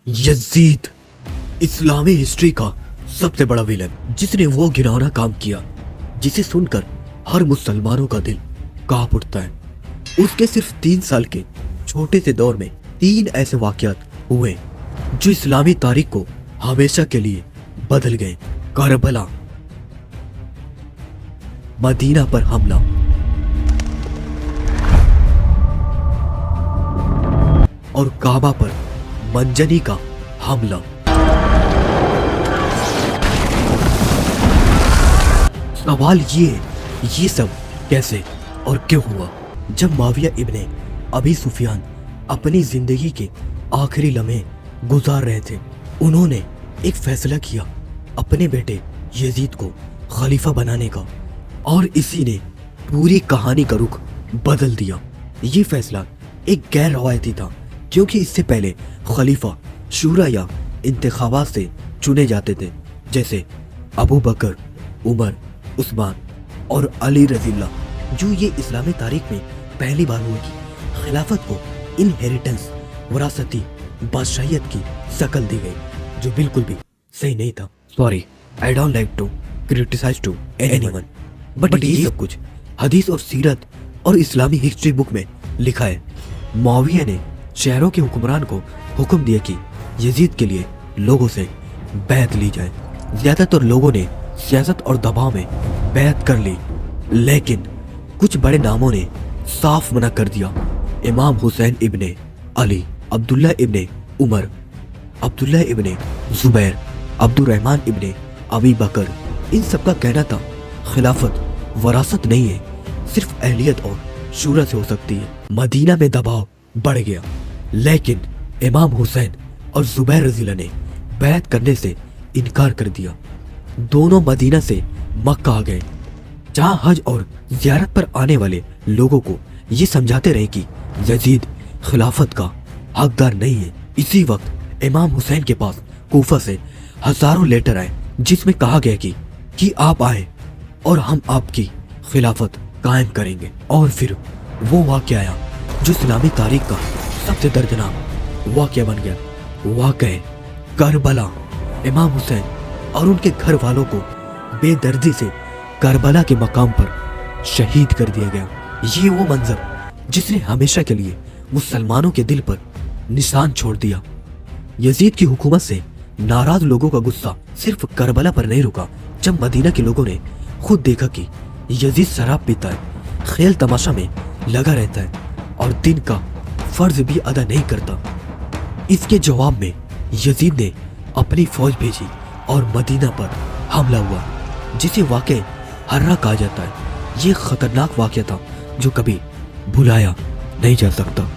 Yazid इस्लामी history का सबसे बड़ा विलन, जिसने वो घिनौना काम किया जिसे सुनकर हर मुसलमानों का दिल कांप उठता है। उसके सिर्फ 3 साल के छोटे से दौर में 3 ऐसे वाकयात हुए जो इस्लामी तारीख को हमेशा के लिए बदल गए। करबला, मदीना पर हमला और काबा पर मंजनी का हमला। सवाल ये सब कैसे और क्यों हुआ? जब मुआविया इब्ने अबी सुफियान अपनी जिंदगी के आखिरी लम्हे गुजार रहे थे, उन्होंने एक फैसला किया अपने बेटे यजीद को खलीफा बनाने का, और इसी ने पूरी कहानी का रुख बदल दिया। ये फैसला एक गैर रवायती था, क्योंकि इससे पहले खलीफा शूरा या इंतखाबात से चुने जाते थे, जैसे अबू बकर, उमर, उस्मान और अली रज़ियल्लाहु। जो ये इस्लामी तारीख में पहली बार हुई कि खिलाफत को इनहेरिटेंस, वरासती बादशाहियत की शक्ल दी गई, जो बिल्कुल भी सही नहीं था। Sorry, I don't like to criticise to anyone, but ये सब कुछ हदीस और सीरत और इस्लामी हिस्ट्री बुक में लिखा है। मुआविया ने शहरों के हुक्मरान को हुक्म दिया कि यजीद के लिए लोगों से बैत ली जाए। ज्यादातर लोगों ने सियासत और दबाव में बैत कर ली, लेकिन कुछ बड़े नामों ने साफ मना कर दिया। इमाम हुसैन इब्ने अली, अब्दुल्ला इब्ने उमर, अब्दुल्ला इब्ने जुबैर, अब्दुर्रहमान इब्ने अबी बकर, इन सब का कहना था खिलाफत वरासत नहीं है, सिर्फ अहलियत और शूरा से हो सकती है। मदीना में दबाव बढ़ गया, लेकिन इमाम हुसैन और जुबैर रज़ियल्लाहु ने बैत करने से इनकार कर दिया। दोनों मदीना से मक्का आ गए, जहां हज और जियारत पर आने वाले लोगों को ये समझाते रहे कि यजीद खिलाफत का हकदार नहीं है। इसी वक्त इमाम हुसैन के पास कूफा से हजारों लेटर आए, जिसमें कहा गया कि आप आए और हम आपकी खिलाफत कायम करेंगे। और फिर वो वाक़या आया जो इस्लामी तारीख का सबसे दर्दनाक वाक़या बन गया। वाक़या करबला। इमाम हुसैन और उनके घर वालों को बेदर्दी से करबला के मकाम पर शहीद कर दिया गया। ये वो मंजर जिसने हमेशा के लिए मुसलमानों के दिल पर निशान छोड़ दिया। यजीद की हुकूमत से नाराज लोगों का गुस्सा सिर्फ करबला पर नहीं रुका। जब मदीना के लोगों ने खुद देखा कि यजीद शराब पीता है, खेल तमाशा में लगा रहता है और दिन का फर्ज भी अदा नहीं करता, इसके जवाब में यजीद ने अपनी फौज भेजी और मदीना पर हमला हुआ, जिसे वाक़या हर्रा कहा जाता है। ये खतरनाक वाक़या था जो कभी भुलाया नहीं जा सकता।